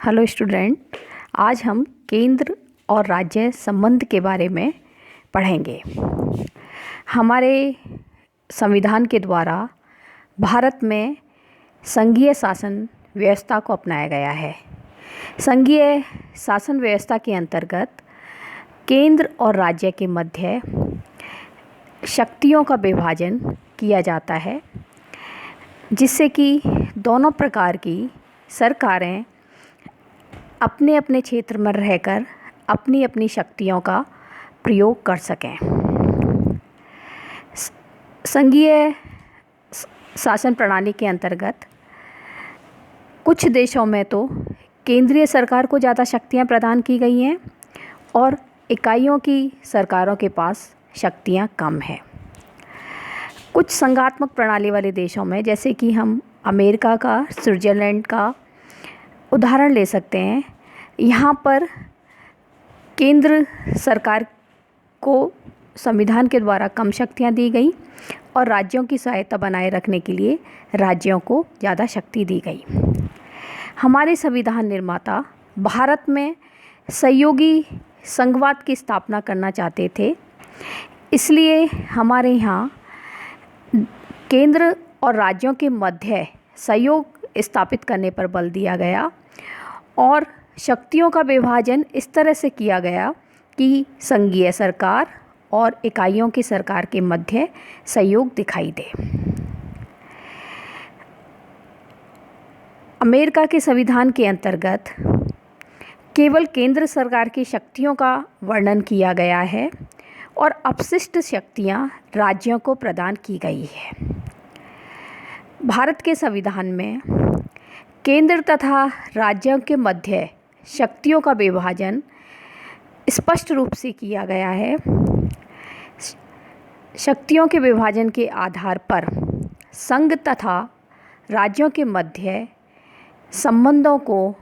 Hello student. आज हम केंद्र और राज्य संबंध के बारे में पढ़ेंगे। हमारे संविधान के द्वारा भारत में संघीय शासन व्यवस्था को अपनाया गया है। संघीय शासन व्यवस्था के अंतर्गत केंद्र और राज्य के मध्य शक्तियों का विभाजन किया जाता है, जिससे कि दोनों प्रकार की सरकारें अपने अपने क्षेत्र में रहकर अपनी अपनी शक्तियों का प्रयोग कर सकें। संघीय शासन प्रणाली के अंतर्गत कुछ देशों में तो केंद्रीय सरकार को ज़्यादा शक्तियां प्रदान की गई हैं और इकाइयों की सरकारों के पास शक्तियां कम हैं। कुछ संघात्मक प्रणाली वाले देशों में, जैसे कि हम अमेरिका का, स्विट्ज़रलैंड का उदाहरण ले सकते हैं, यहाँ पर केंद्र सरकार को संविधान के द्वारा कम शक्तियाँ दी गई और राज्यों की सहायता बनाए रखने के लिए राज्यों को ज़्यादा शक्ति दी गई। हमारे संविधान निर्माता भारत में सहयोगी संघवाद की स्थापना करना चाहते थे, इसलिए हमारे यहाँ केंद्र और राज्यों के मध्य सहयोग स्थापित करने पर बल दिया गया और शक्तियों का विभाजन इस तरह से किया गया कि संघीय सरकार और इकाइयों की सरकार के मध्य सहयोग दिखाई दे। अमेरिका के संविधान के अंतर्गत केवल केंद्र सरकार की शक्तियों का वर्णन किया गया है और अपशिष्ट शक्तियां राज्यों को प्रदान की गई है। भारत के संविधान में केंद्र तथा राज्यों के मध्य शक्तियों का विभाजन स्पष्ट रूप से किया गया है। शक्तियों के विभाजन के आधार पर संघ तथा राज्यों के मध्य संबंधों को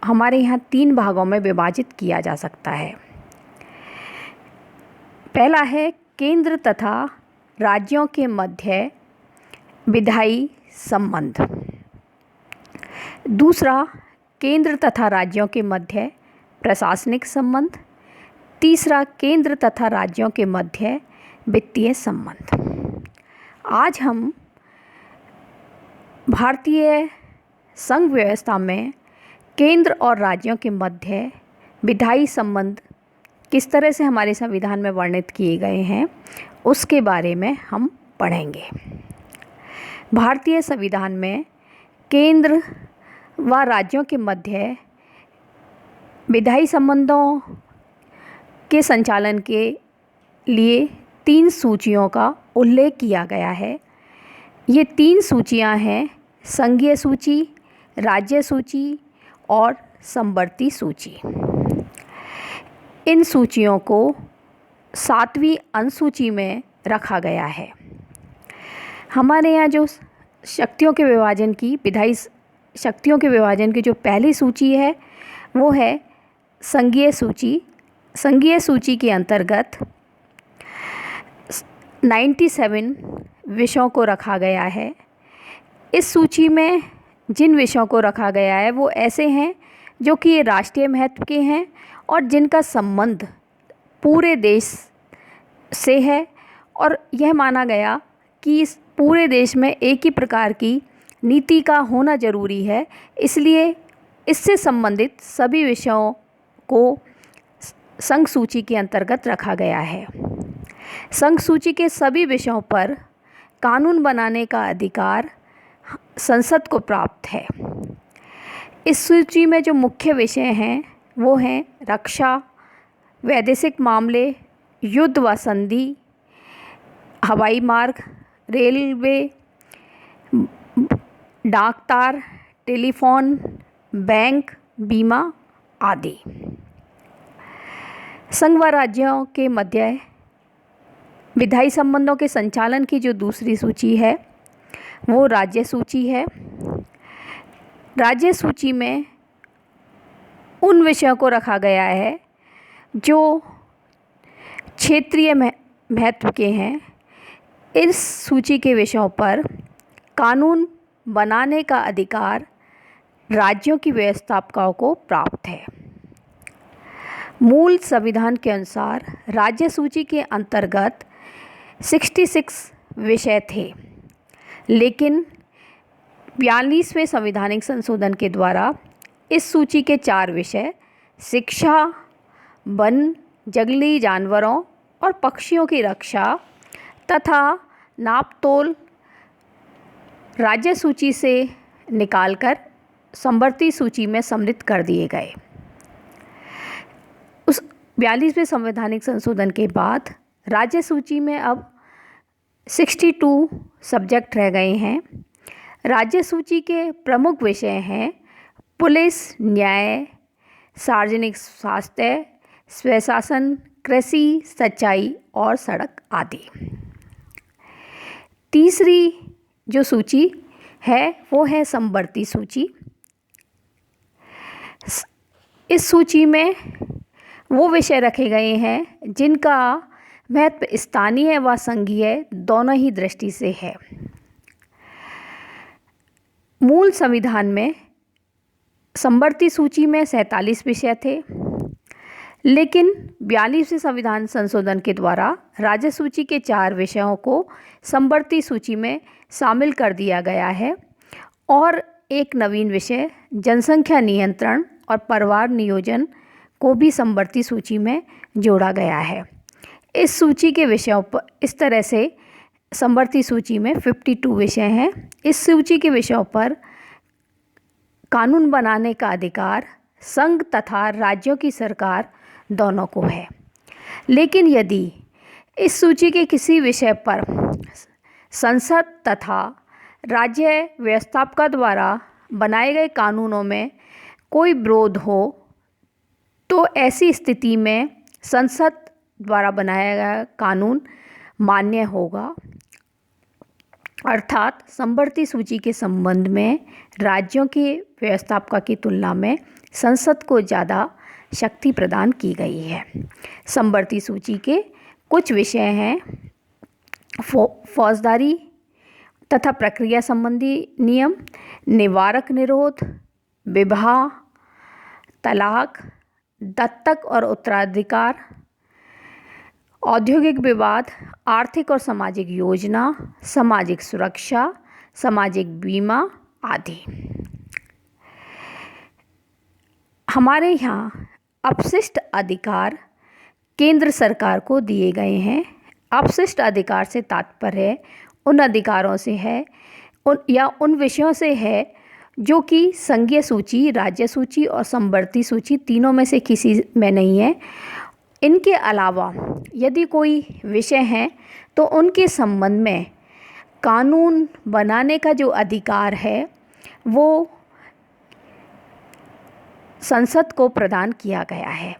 हमारे यहाँ 3 भागों में विभाजित किया जा सकता है। पहला है केंद्र तथा राज्यों के मध्य विधायी संबंध। दूसरा, केंद्र तथा राज्यों के मध्य प्रशासनिक संबंध। तीसरा, केंद्र तथा राज्यों के मध्य वित्तीय संबंध। आज हम भारतीय संघ व्यवस्था में केंद्र और राज्यों के मध्य विधायी संबंध किस तरह से हमारे संविधान में वर्णित किए गए हैं, उसके बारे में हम पढ़ेंगे। भारतीय संविधान में केंद्र व राज्यों के मध्य विधायी संबंधों के संचालन के लिए 3 सूचियों का उल्लेख किया गया है। ये 3 सूचियां हैं: संघीय सूची, राज्य सूची और समवर्ती सूची। इन सूचियों को 7वीं अनुसूची में रखा गया है। हमारे यहाँ जो शक्तियों के विभाजन की विधायी शक्तियों के विभाजन की जो पहली सूची है वो है संघीय सूची। संघीय सूची के अंतर्गत 97 विषयों को रखा गया है। इस सूची में जिन विषयों को रखा गया है वो ऐसे हैं जो कि राष्ट्रीय महत्व के हैं और जिनका संबंध पूरे देश से है, और यह माना गया कि इस पूरे देश में एक ही प्रकार की नीति का होना ज़रूरी है, इसलिए इससे संबंधित सभी विषयों को संघ सूची के अंतर्गत रखा गया है। संघ सूची के सभी विषयों पर कानून बनाने का अधिकार संसद को प्राप्त है। इस सूची में जो मुख्य विषय हैं वो हैं रक्षा, वैदेशिक मामले, युद्ध व संधि, हवाई मार्ग, रेलवे, डाक तार, टेलीफोन, बैंक, बीमा आदि। संघ व राज्यों के मध्य विधायी संबंधों के संचालन की जो दूसरी सूची है वो राज्य सूची है। राज्य सूची में उन विषयों को रखा गया है जो क्षेत्रीय महत्व के हैं। इस सूची के विषयों पर कानून बनाने का अधिकार राज्यों की व्यवस्थापकाओं को प्राप्त है। मूल संविधान के अनुसार राज्य सूची के अंतर्गत 66 विषय थे, लेकिन 42वें संवैधानिक संशोधन के द्वारा इस सूची के 4 विषय शिक्षा, वन, जंगली जानवरों और पक्षियों की रक्षा तथा नापतोल राज्य सूची से निकालकर समवर्ती सूची में सम्मिलित कर दिए गए। उस 42वें संवैधानिक संशोधन के बाद राज्य सूची में अब 62 सब्जेक्ट रह गए हैं। राज्य सूची के प्रमुख विषय हैं पुलिस, न्याय, सार्वजनिक स्वास्थ्य, स्वशासन, कृषि, सिंचाई और सड़क आदि। तीसरी जो सूची है वो है समवर्ती सूची। इस सूची में वो विषय रखे गए हैं जिनका महत्व स्थानीय व संघीय दोनों ही दृष्टि से है। मूल संविधान में समवर्ती सूची में 47 विषय थे, लेकिन 42वें संविधान संशोधन के द्वारा राज्य सूची के 4 विषयों को समवर्ती सूची में शामिल कर दिया गया है और एक नवीन विषय जनसंख्या नियंत्रण और परिवार नियोजन को भी समवर्ती सूची में जोड़ा गया है। इस सूची के विषयों पर इस तरह से समवर्ती सूची में 52 विषय हैं। इस सूची के विषयों पर कानून बनाने का अधिकार संघ तथा राज्यों की सरकार दोनों को है, लेकिन यदि इस सूची के किसी विषय पर संसद तथा राज्य व्यवस्थापका द्वारा बनाए गए कानूनों में कोई विरोध हो तो ऐसी स्थिति में संसद द्वारा बनाया गया कानून मान्य होगा। अर्थात समवर्ती सूची के संबंध में राज्यों के व्यवस्थापका की तुलना में संसद को ज़्यादा शक्ति प्रदान की गई है। समवर्ती सूची के कुछ विषय हैं फौजदारी तथा प्रक्रिया संबंधी नियम, निवारक निरोध, विवाह, तलाक, दत्तक और उत्तराधिकार, औद्योगिक विवाद, आर्थिक और सामाजिक योजना, सामाजिक सुरक्षा, सामाजिक बीमा आदि। हमारे यहाँ अपशिष्ट अधिकार केंद्र सरकार को दिए गए हैं। अपशिष्ट अधिकार से तात्पर्य उन अधिकारों से है उन विषयों से है जो कि संघीय सूची, राज्य सूची और समवर्ती सूची तीनों में से किसी में नहीं है। इनके अलावा यदि कोई विषय है तो उनके संबंध में कानून बनाने का जो अधिकार है वो संसद को प्रदान किया गया है।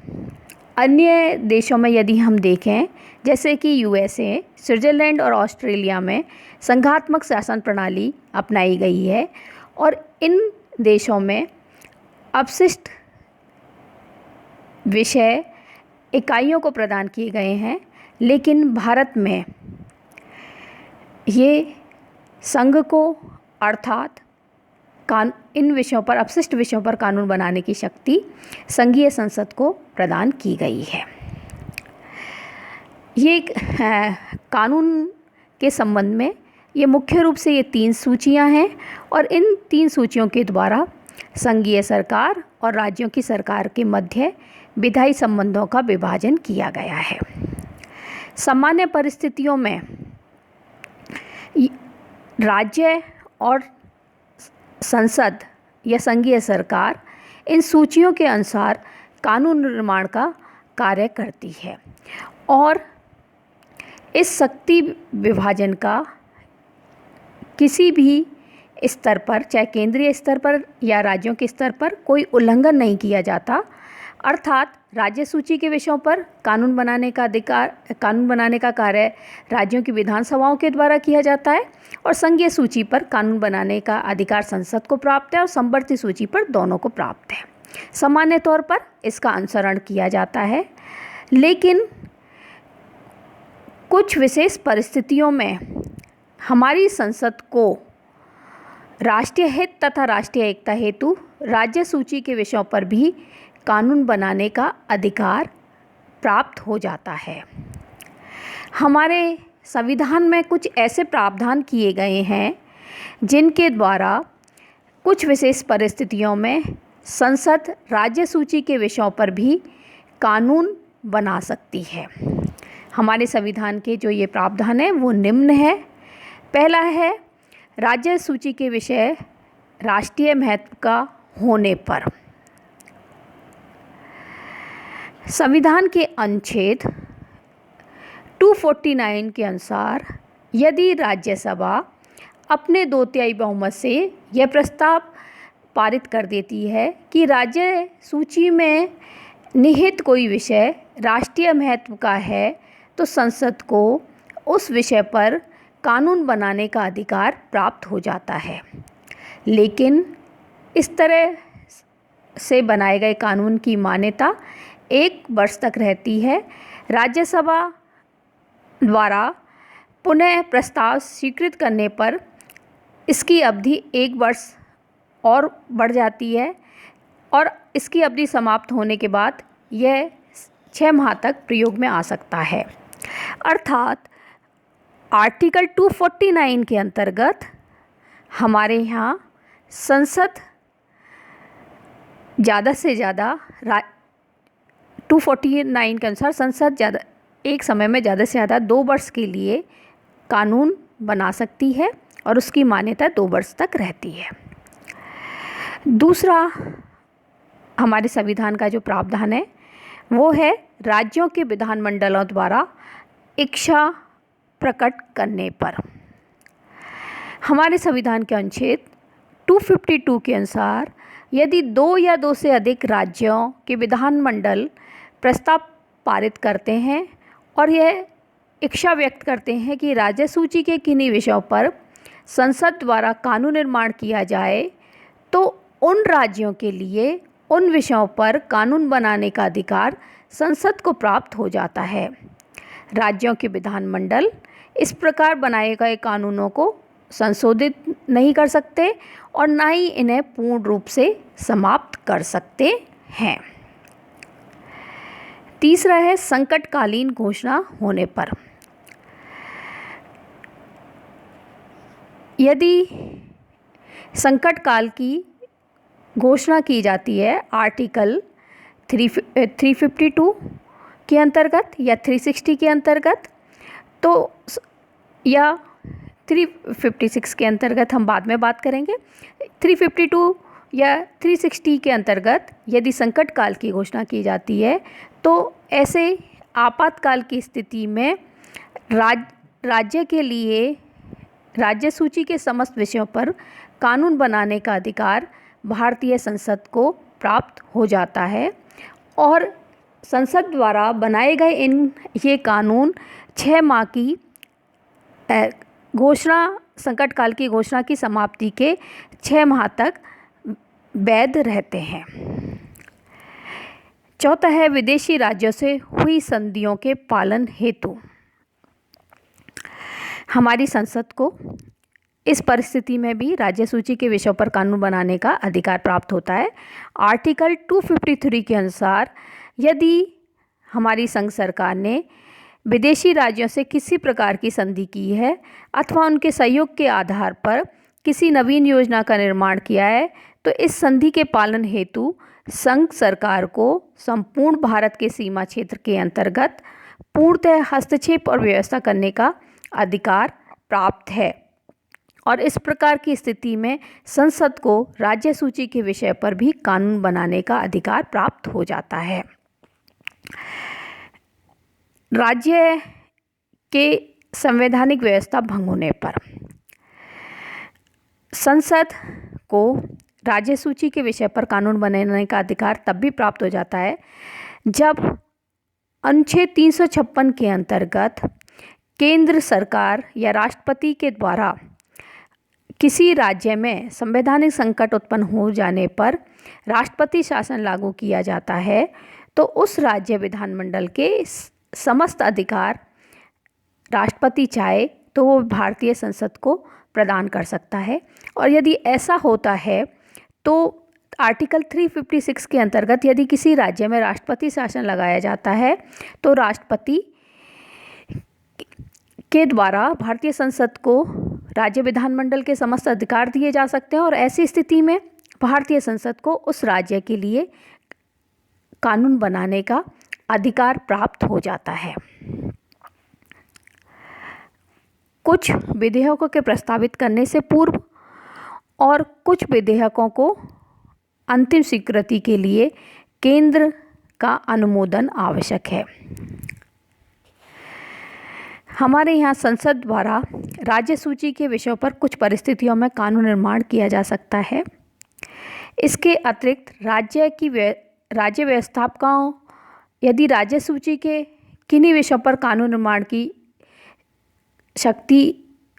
अन्य देशों में यदि हम देखें, जैसे कि यूएसए, स्विट्ज़रलैंड और ऑस्ट्रेलिया में संघात्मक शासन प्रणाली अपनाई गई है और इन देशों में अपशिष्ट विषय इकाइयों को प्रदान किए गए हैं, लेकिन भारत में ये संघ को अर्थात इन विषयों पर, अपशिष्ट विषयों पर कानून बनाने की शक्ति संघीय संसद को प्रदान की गई है। ये कानून के संबंध में ये मुख्य रूप से ये 3 सूचियां हैं और इन 3 सूचियों के द्वारा संघीय सरकार और राज्यों की सरकार के मध्य विधायी संबंधों का विभाजन किया गया है। सामान्य परिस्थितियों में राज्य और संसद या संघीय सरकार इन सूचियों के अनुसार कानून निर्माण का कार्य करती है और इस शक्ति विभाजन का किसी भी स्तर पर, चाहे केंद्रीय स्तर पर या राज्यों के स्तर पर, कोई उल्लंघन नहीं किया जाता। अर्थात राज्य सूची के विषयों पर कानून बनाने का कार्य राज्यों की विधानसभाओं के द्वारा किया जाता है और संघीय सूची पर कानून बनाने का अधिकार संसद को प्राप्त है और समवर्ती सूची पर दोनों को प्राप्त है। सामान्य तौर पर इसका अनुसरण किया जाता है, लेकिन कुछ विशेष परिस्थितियों में हमारी संसद को राष्ट्रीय हित तथा राष्ट्रीय एकता हेतु राज्य सूची के विषयों पर भी कानून बनाने का अधिकार प्राप्त हो जाता है। हमारे संविधान में कुछ ऐसे प्रावधान किए गए हैं जिनके द्वारा कुछ विशेष परिस्थितियों में संसद राज्य सूची के विषयों पर भी कानून बना सकती है। हमारे संविधान के जो ये प्रावधान है वो निम्न है। पहला है, राज्य सूची के विषय राष्ट्रीय महत्व का होने पर संविधान के अनुच्छेद 249 के अनुसार यदि राज्यसभा अपने 2/3 बहुमत से यह प्रस्ताव पारित कर देती है कि राज्य सूची में निहित कोई विषय राष्ट्रीय महत्व का है, तो संसद को उस विषय पर कानून बनाने का अधिकार प्राप्त हो जाता है। लेकिन इस तरह से बनाए गए कानून की मान्यता 1 वर्ष तक रहती है। राज्यसभा द्वारा पुनः प्रस्ताव स्वीकृत करने पर इसकी अवधि 1 वर्ष और बढ़ जाती है और इसकी अवधि समाप्त होने के बाद यह 6 माह तक प्रयोग में आ सकता है। अर्थात आर्टिकल 249 के अंतर्गत हमारे यहाँ संसद ज़्यादा से ज़्यादा 249 के अनुसार संसद एक समय में ज़्यादा से ज़्यादा 2 वर्ष के लिए कानून बना सकती है और उसकी मान्यता 2 वर्ष तक रहती है। दूसरा हमारे संविधान का जो प्रावधान है वो है राज्यों के विधानमंडलों द्वारा इच्छा प्रकट करने पर। हमारे संविधान के अनुच्छेद 252 के अनुसार यदि 2 या 2 से अधिक राज्यों के विधानमंडल प्रस्ताव पारित करते हैं और यह इच्छा व्यक्त करते हैं कि राज्य सूची के किन्हीं विषयों पर संसद द्वारा कानून निर्माण किया जाए, तो उन राज्यों के लिए उन विषयों पर कानून बनाने का अधिकार संसद को प्राप्त हो जाता है। राज्यों के विधानमंडल इस प्रकार बनाए गए कानूनों को संशोधित नहीं कर सकते और ना ही इन्हें पूर्ण रूप से समाप्त कर सकते हैं। तीसरा है, संकटकालीन घोषणा होने पर यदि संकट काल की घोषणा की जाती है आर्टिकल 352 के अंतर्गत या 360 के अंतर्गत, तो या 356 के अंतर्गत हम बाद में बात करेंगे। 352 या 360 के अंतर्गत यदि संकट काल की घोषणा की जाती है तो ऐसे आपातकाल की स्थिति में राज्य के लिए राज्य सूची के समस्त विषयों पर कानून बनाने का अधिकार भारतीय संसद को प्राप्त हो जाता है और संसद द्वारा बनाए गए ये कानून 6 माह की संकट काल की घोषणा की समाप्ति के 6 माह तक वैध रहते हैं। चौथा है, विदेशी राज्यों से हुई संधियों के पालन हेतु हमारी संसद को इस परिस्थिति में भी राज्य सूची के विषयों पर कानून बनाने का अधिकार प्राप्त होता है। आर्टिकल 253 के अनुसार यदि हमारी संघ सरकार ने विदेशी राज्यों से किसी प्रकार की संधि की है अथवा उनके सहयोग के आधार पर किसी नवीन योजना का निर्माण किया है, तो इस संधि के पालन हेतु संघ सरकार को संपूर्ण भारत के सीमा क्षेत्र के अंतर्गत पूर्णतः हस्तक्षेप और व्यवस्था करने का अधिकार प्राप्त है और इस प्रकार की स्थिति में संसद को राज्य सूची के विषय पर भी कानून बनाने का अधिकार प्राप्त हो जाता है। राज्य के संवैधानिक व्यवस्था भंग होने पर संसद को राज्य सूची के विषय पर कानून बनाने का अधिकार तब भी प्राप्त हो जाता है जब अनुच्छेद 356 के अंतर्गत केंद्र सरकार या राष्ट्रपति के द्वारा किसी राज्य में संवैधानिक संकट उत्पन्न हो जाने पर राष्ट्रपति शासन लागू किया जाता है, तो उस राज्य विधानमंडल के समस्त अधिकार राष्ट्रपति चाहे तो वो भारतीय संसद को प्रदान कर सकता है। और यदि ऐसा होता है तो आर्टिकल 356 के अंतर्गत यदि किसी राज्य में राष्ट्रपति शासन लगाया जाता है तो राष्ट्रपति के द्वारा भारतीय संसद को राज्य विधानमंडल के समस्त अधिकार दिए जा सकते हैं और ऐसी स्थिति में भारतीय संसद को उस राज्य के लिए कानून बनाने का अधिकार प्राप्त हो जाता है। कुछ विधेयकों के प्रस्तावित करने से पूर्व और कुछ विधेयकों को अंतिम स्वीकृति के लिए केंद्र का अनुमोदन आवश्यक है। हमारे यहाँ संसद द्वारा राज्य सूची के विषयों पर कुछ परिस्थितियों में कानून निर्माण किया जा सकता है। इसके अतिरिक्त राज्य व्यवस्थापकों यदि राज्य सूची के किन्हीं विषयों पर कानून निर्माण की शक्ति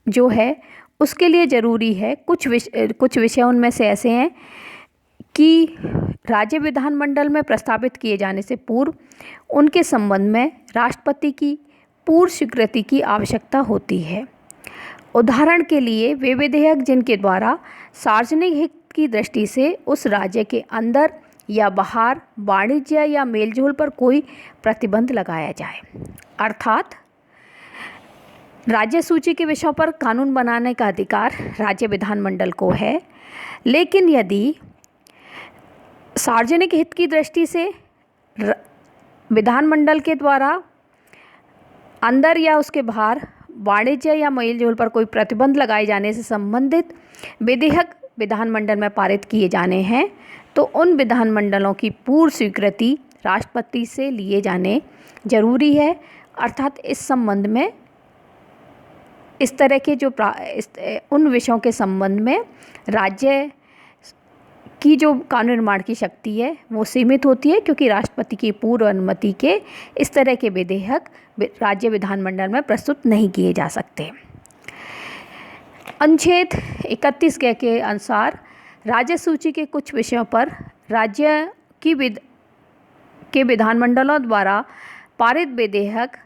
जो है उसके लिए ज़रूरी है, कुछ विषय उनमें से ऐसे हैं कि राज्य विधानमंडल में प्रस्तावित किए जाने से पूर्व उनके संबंध में राष्ट्रपति की पूर्व स्वीकृति की आवश्यकता होती है। उदाहरण के लिए वे विधेयक जिनके द्वारा सार्वजनिक हित की दृष्टि से उस राज्य के अंदर या बाहर वाणिज्य या मेलजोल पर कोई प्रतिबंध लगाया जाए। अर्थात राज्य सूची के विषयों पर कानून बनाने का अधिकार राज्य विधानमंडल को है, लेकिन यदि सार्वजनिक हित की दृष्टि से विधानमंडल के द्वारा अंदर या उसके बाहर वाणिज्य या मेलजोल पर कोई प्रतिबंध लगाए जाने से संबंधित विधेयक विधानमंडल में पारित किए जाने हैं तो उन विधानमंडलों की पूर्व स्वीकृति राष्ट्रपति से लिए जाने जरूरी है। अर्थात इस संबंध में इस तरह के उन विषयों के संबंध में राज्य की जो कानून निर्माण की शक्ति है वो सीमित होती है, क्योंकि राष्ट्रपति की पूर्व अनुमति के इस तरह के विधेयक राज्य विधानमंडल में प्रस्तुत नहीं किए जा सकते। अनुच्छेद 31 के अनुसार राज्य सूची के कुछ विषयों पर राज्य के विधानमंडलों द्वारा पारित विधेयक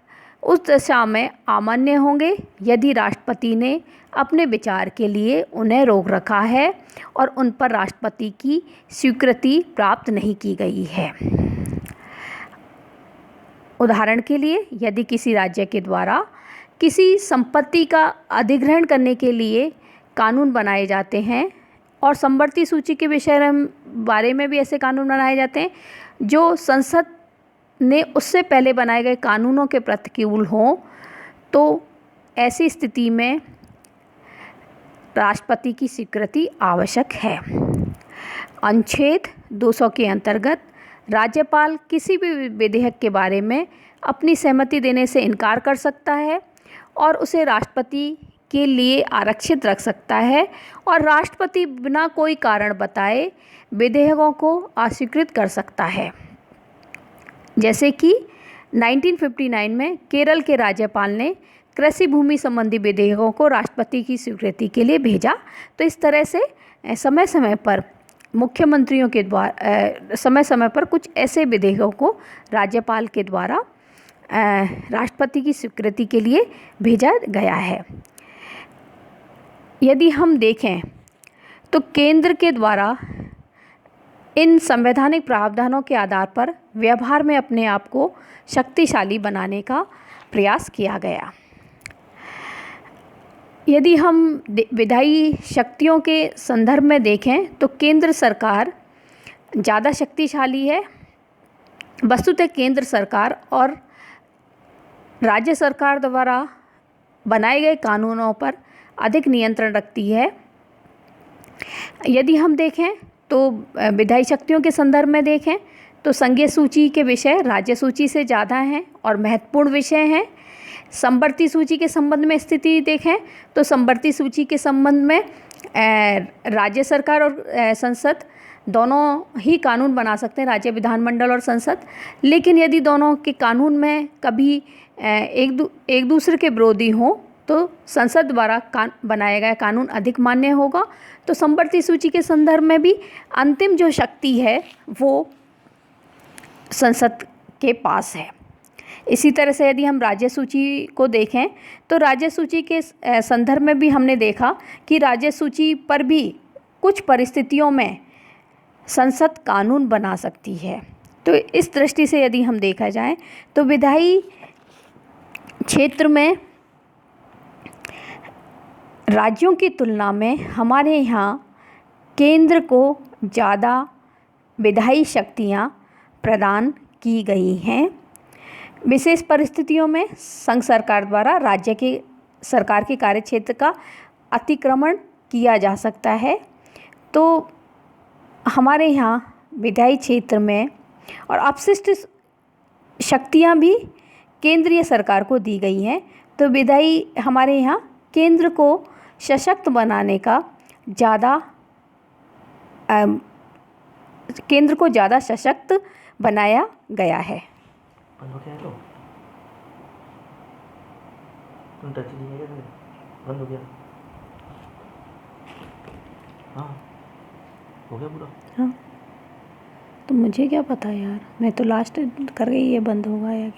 उस दशा में अमान्य होंगे यदि राष्ट्रपति ने अपने विचार के लिए उन्हें रोक रखा है और उन पर राष्ट्रपति की स्वीकृति प्राप्त नहीं की गई है। उदाहरण के लिए यदि किसी राज्य के द्वारा किसी संपत्ति का अधिग्रहण करने के लिए कानून बनाए जाते हैं और संवर्ती सूची के बारे में भी ऐसे कानून बनाए जाते हैं जो संसद ने उससे पहले बनाए गए कानूनों के प्रतिकूल हों, तो ऐसी स्थिति में राष्ट्रपति की स्वीकृति आवश्यक है। अनुच्छेद 200 के अंतर्गत राज्यपाल किसी भी विधेयक के बारे में अपनी सहमति देने से इनकार कर सकता है और उसे राष्ट्रपति के लिए आरक्षित रख सकता है और राष्ट्रपति बिना कोई कारण बताए विधेयकों को अस्वीकृत कर सकता है। जैसे कि 1959 में केरल के राज्यपाल ने कृषि भूमि संबंधी विधेयकों को राष्ट्रपति की स्वीकृति के लिए भेजा। तो इस तरह से समय समय पर मुख्यमंत्रियों के द्वारा समय समय पर कुछ ऐसे विधेयकों को राज्यपाल के द्वारा राष्ट्रपति की स्वीकृति के लिए भेजा गया है। यदि हम देखें तो केंद्र के द्वारा इन संवैधानिक प्रावधानों के आधार पर व्यवहार में अपने आप को शक्तिशाली बनाने का प्रयास किया गया। यदि हम विधायी शक्तियों के संदर्भ में देखें तो केंद्र सरकार ज़्यादा शक्तिशाली है। वस्तुतः केंद्र सरकार और राज्य सरकार द्वारा बनाए गए कानूनों पर अधिक नियंत्रण रखती है। यदि हम देखें तो विधायी शक्तियों के संदर्भ में देखें तो संघीय सूची के विषय राज्य सूची से ज़्यादा हैं और महत्वपूर्ण विषय हैं। संवर्ती सूची के संबंध में स्थिति देखें तो संवर्ती सूची के संबंध में राज्य सरकार और संसद दोनों ही कानून बना सकते हैं, राज्य विधानमंडल और संसद। लेकिन यदि दोनों के कानून में कभी एक दूसरे के विरोधी हों तो संसद द्वारा बनाया गया कानून अधिक मान्य होगा। तो संवर्ती सूची के संदर्भ में भी अंतिम जो शक्ति है वो संसद के पास है। इसी तरह से यदि हम राज्य सूची को देखें तो राज्य सूची के संदर्भ में भी हमने देखा कि राज्य सूची पर भी कुछ परिस्थितियों में संसद कानून बना सकती है। तो इस दृष्टि से यदि हम देखा जाए तो विधायी क्षेत्र में राज्यों की तुलना में हमारे यहाँ केंद्र को ज़्यादा विधायी शक्तियाँ प्रदान की गई हैं। विशेष परिस्थितियों में संघ सरकार द्वारा राज्य के सरकार के कार्यक्षेत्र का अतिक्रमण किया जा सकता है। तो हमारे यहाँ विधायी क्षेत्र में और अपशिष्ट शक्तियाँ भी केंद्रीय सरकार को दी गई हैं। तो विधायी हमारे यहाँ केंद्र को सशक्त बनाने का केंद्र को ज़्यादा सशक्त बनाया गया है। बंद हो गया है तो तुम टच नहीं है क्या? बंद हो गया। हाँ हो गया पूरा। हाँ तो मुझे क्या पता यार, मैं तो लास्ट कर गई, ये बंद होगा या